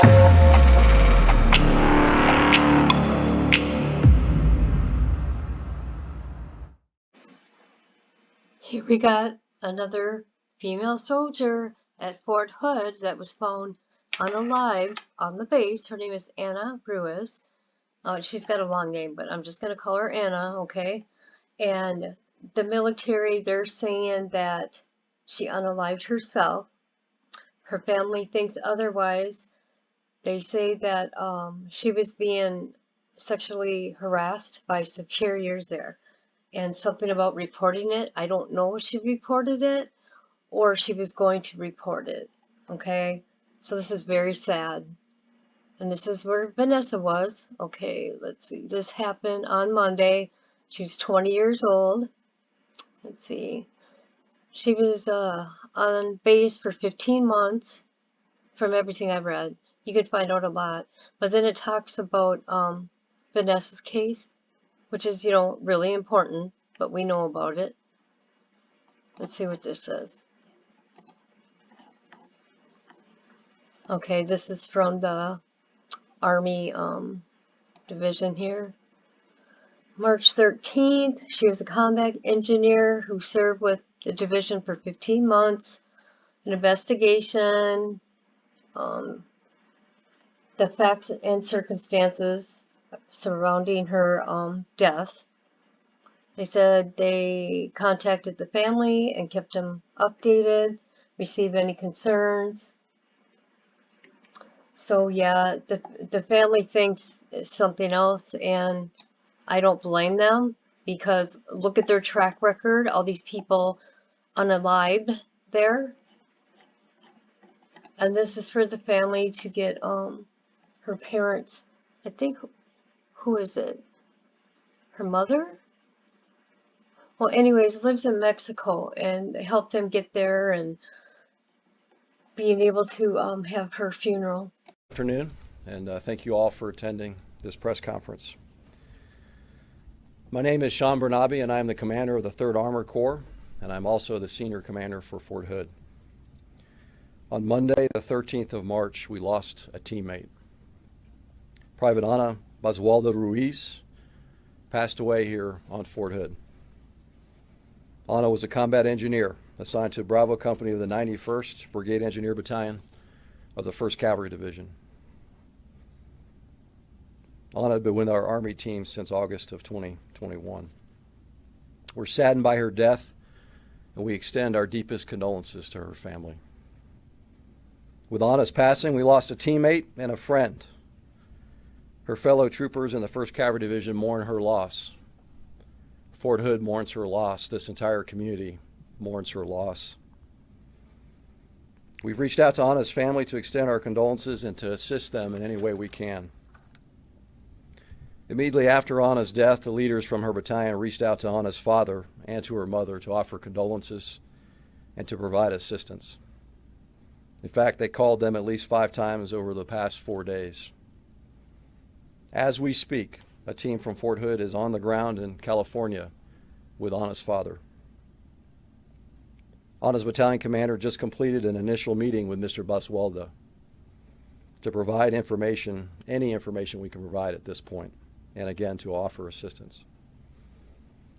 Here we got another female soldier at Fort Hood that was found unalived on the base. Her name is Anna Ruiz. She's got a long name, but I'm just going to call her Anna, okay? And the military, they're saying that she unalived herself. Her family thinks otherwise. They say that she was being sexually harassed by superiors there. And something about reporting it. I don't know if she reported it or she was going to report it. Okay, so this is very sad. And this is where Vanessa was. Okay, let's see. This happened on Monday. She was 20 years old. Let's see. She was on base for 15 months from everything I've read. You could find out a lot. But then it talks about Vanessa's case, which is, really important, but we know about it. Let's see what this says. Okay, this is from the Army division here. March 13th, she was a combat engineer who served with the division for 15 months. An investigation, the facts and circumstances surrounding her death. They said they contacted the family and kept them updated, received any concerns. So yeah, the family thinks something else, and I don't blame them because look at their track record, all these people unalived there. And this is for the family to get her parents, I think, who is it? Her mother? Well, anyways, lives in Mexico, and help them get there and being able to have her funeral. Good afternoon, and thank you all for attending this press conference. My name is Sean Bernabe, and I am the commander of the 3rd Armored Corps, and I'm also the senior commander for Fort Hood. On Monday, the 13th of March, we lost a teammate. Private Ana Basaldua Ruiz passed away here on Fort Hood. Ana was a combat engineer assigned to Bravo Company of the 91st Brigade Engineer Battalion of the 1st Cavalry Division. Ana had been with our Army team since August of 2021. We're saddened by her death, and we extend our deepest condolences to her family. With Ana's passing, we lost a teammate and a friend. Her fellow troopers in the 1st Cavalry Division mourn her loss. Fort Hood mourns her loss. This entire community mourns her loss. We've reached out to Ana's family to extend our condolences and to assist them in any way we can. Immediately after Ana's death, the leaders from her battalion reached out to Ana's father and to her mother to offer condolences and to provide assistance. In fact, they called them at least 5 times over the past 4 days. As we speak, a team from Fort Hood is on the ground in California with Ana's father. Ana's battalion commander just completed an initial meeting with Mr. Basaldua to provide information, any information we can provide at this point, and again, to offer assistance.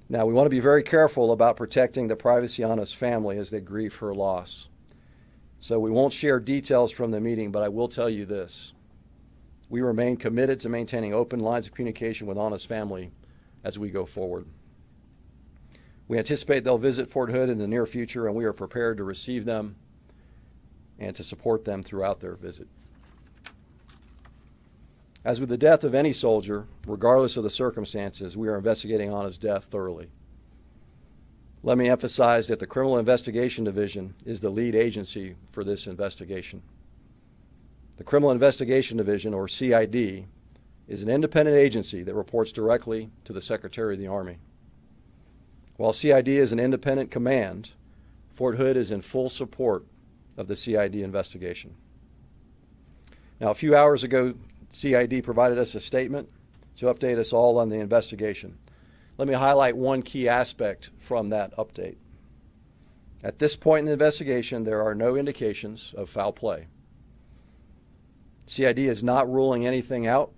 Now, we want to be very careful about protecting the privacy of Ana's family as they grieve her loss. So we won't share details from the meeting, but I will tell you this. We remain committed to maintaining open lines of communication with Ana's family as we go forward. We anticipate they'll visit Fort Hood in the near future, and we are prepared to receive them and to support them throughout their visit. As with the death of any soldier, regardless of the circumstances, we are investigating Ana's death thoroughly. Let me emphasize that the Criminal Investigation Division is the lead agency for this investigation. The Criminal Investigation Division, or CID, is an independent agency that reports directly to the Secretary of the Army. While CID is an independent command, Fort Hood is in full support of the CID investigation. Now, a few hours ago, CID provided us a statement to update us all on the investigation. Let me highlight one key aspect from that update. At this point in the investigation, there are no indications of foul play. CID is not ruling anything out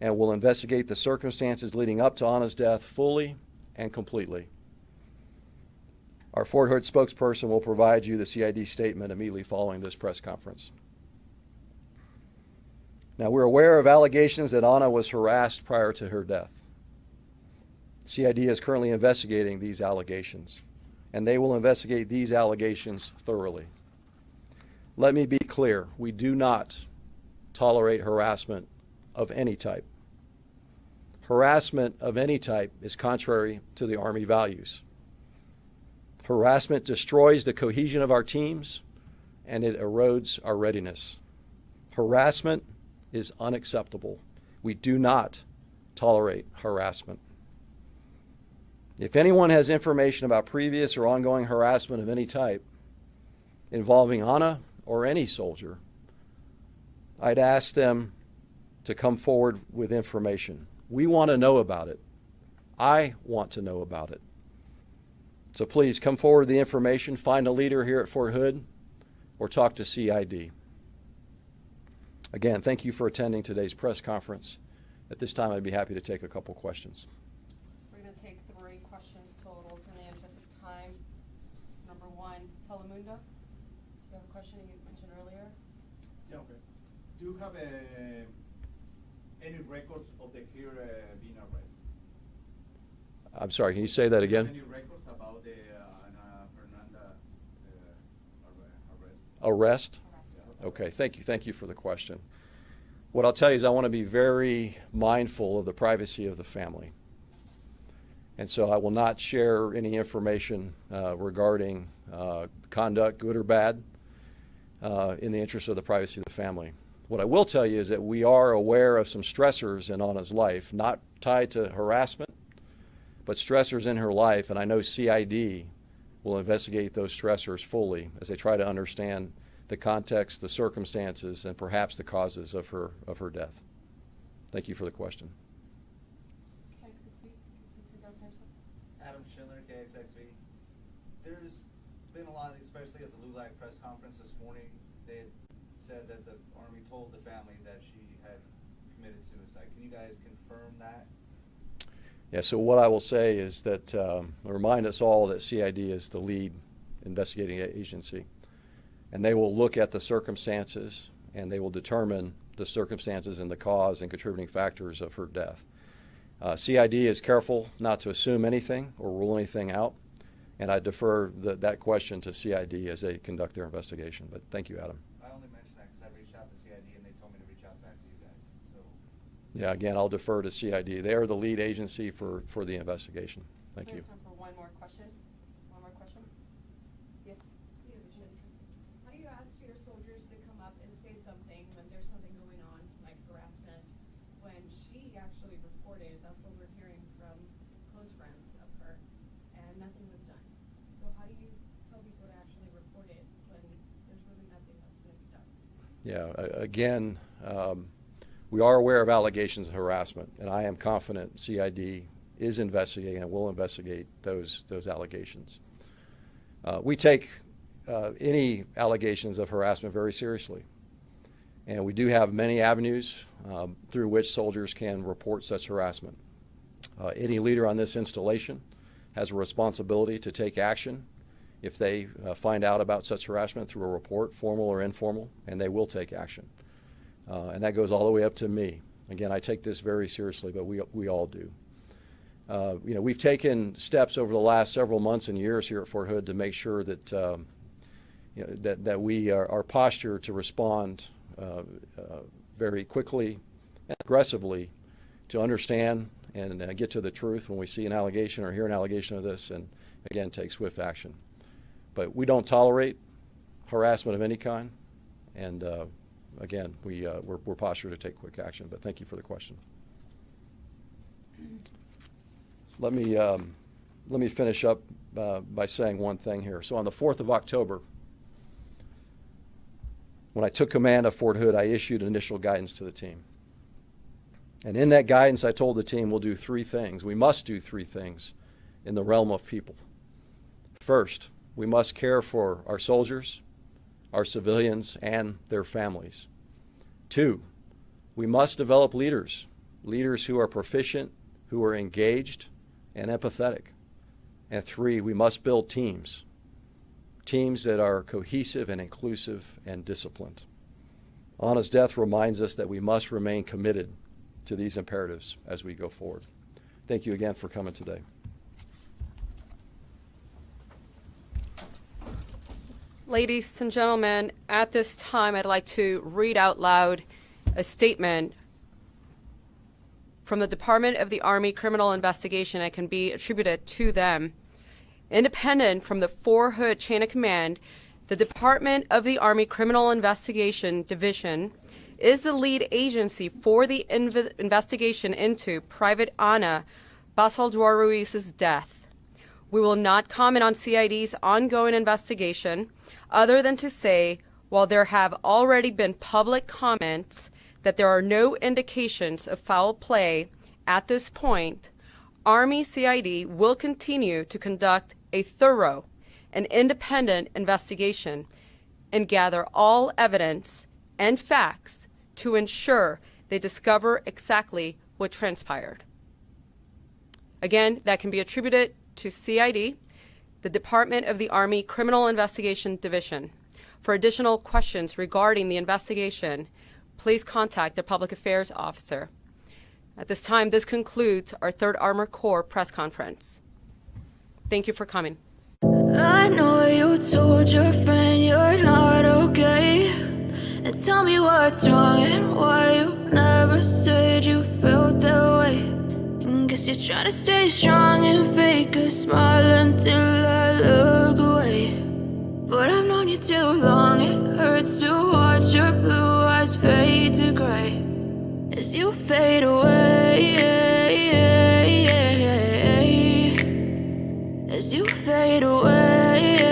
and will investigate the circumstances leading up to Anna's death fully and completely. Our Fort Hood spokesperson will provide you the CID statement immediately following this press conference. Now, we're aware of allegations that Anna was harassed prior to her death. CID is currently investigating these allegations, and they will investigate these allegations thoroughly. Let me be clear, we do not tolerate harassment of any type. Harassment of any type is contrary to the Army values. Harassment destroys the cohesion of our teams, and it erodes our readiness. Harassment is unacceptable. We do not tolerate harassment. If anyone has information about previous or ongoing harassment of any type involving Anna or any soldier, I'd ask them to come forward with information. We want to know about it. I want to know about it. So please come forward with the information, find a leader here at Fort Hood, or talk to CID. Again, thank you for attending today's press conference. At this time, I'd be happy to take a couple questions. We're going to take 3 questions total in the interest of time. Number 1, Telemundo. Do you have a question you mentioned earlier? Yeah, okay. Do you have any records of the here being arrested? I'm sorry, can you say that again? Any records about the Ana Fernanda arrest? Arrest? Yeah. Okay, thank you for the question. What I'll tell you is I want to be very mindful of the privacy of the family. And so I will not share any information regarding conduct, good or bad, in the interest of the privacy of the family. What I will tell you is that we are aware of some stressors in Anna's life, not tied to harassment, but stressors in her life, and I know CID will investigate those stressors fully as they try to understand the context, the circumstances, and perhaps the causes of her death. Thank you for the question. KXXV, please sit down for yourself. Adam Schindler, KXXV. There's been a lot, especially at the LULAC press conference this morning, they had said that the Army told the family that she had committed suicide. Can you guys confirm that? Yeah, so what I will say is that remind us all that CID is the lead investigating agency, and they will look at the circumstances and they will determine the circumstances and the cause and contributing factors of her death. CID is careful not to assume anything or rule anything out, and I defer that question to CID as they conduct their investigation. But thank you, Adam. I only mentioned that because I reached out to CID and they told me to reach out back to you guys. So. Yeah, again, I'll defer to CID. They are the lead agency for the investigation. Thank We you. have time for one more question. One more question? Yes. How do you ask your soldiers to come up and say something when there's something going on, like harassment, when she actually reported, that's what we're hearing from close friends of her, and nothing was done? So how do you tell people to actually report it when there's really nothing that's going to be done? Yeah, again, we are aware of allegations of harassment, and I am confident CID is investigating and will investigate those allegations. We take any allegations of harassment very seriously, and we do have many avenues through which soldiers can report such harassment. Any leader on this installation has a responsibility to take action if they find out about such harassment through a report, formal or informal, and they will take action. And that goes all the way up to me. Again, I take this very seriously, but we all do. We've taken steps over the last several months and years here at Fort Hood to make sure that that we are postured to respond very quickly and aggressively to understand and get to the truth when we see an allegation or hear an allegation of this, and again take swift action. But we don't tolerate harassment of any kind, and again, we're postured to take quick action. But thank you for the question. Let me finish up by saying one thing here. So on the 4th of October, when I took command of Fort Hood, I issued initial guidance to the team. And in that guidance, I told the team we'll do 3 things. We must do 3 things in the realm of people. First, we must care for our soldiers, our civilians, and their families. 2, we must develop leaders who are proficient, who are engaged and empathetic. And 3, we must build teams that are cohesive and inclusive and disciplined. Anna's death reminds us that we must remain committed to these imperatives as we go forward. Thank you again for coming today. Ladies and gentlemen, at this time, I'd like to read out loud a statement from the Department of the Army Criminal Investigation that can be attributed to them. Independent from the Fort Hood chain of command, the Department of the Army Criminal Investigation Division is the lead agency for the investigation into Private Ana Basaldua Ruiz's death. We will not comment on CID's ongoing investigation, other than to say, while there have already been public comments that there are no indications of foul play at this point, Army CID will continue to conduct a thorough and independent investigation and gather all evidence and facts to ensure they discover exactly what transpired. Again, that can be attributed to CID, the Department of the Army Criminal Investigation Division. For additional questions regarding the investigation, please contact the Public Affairs Officer. At this time, this concludes our 3rd Armored Corps press conference. Thank you for coming. I know you told your friend you're not okay, and tell me what's wrong and why you never said you felt that way. And guess you're trying to stay strong and fake a smile until I look away. But I've known you too long, it hurts to watch your blue eyes fade to gray as you fade away, as you fade away.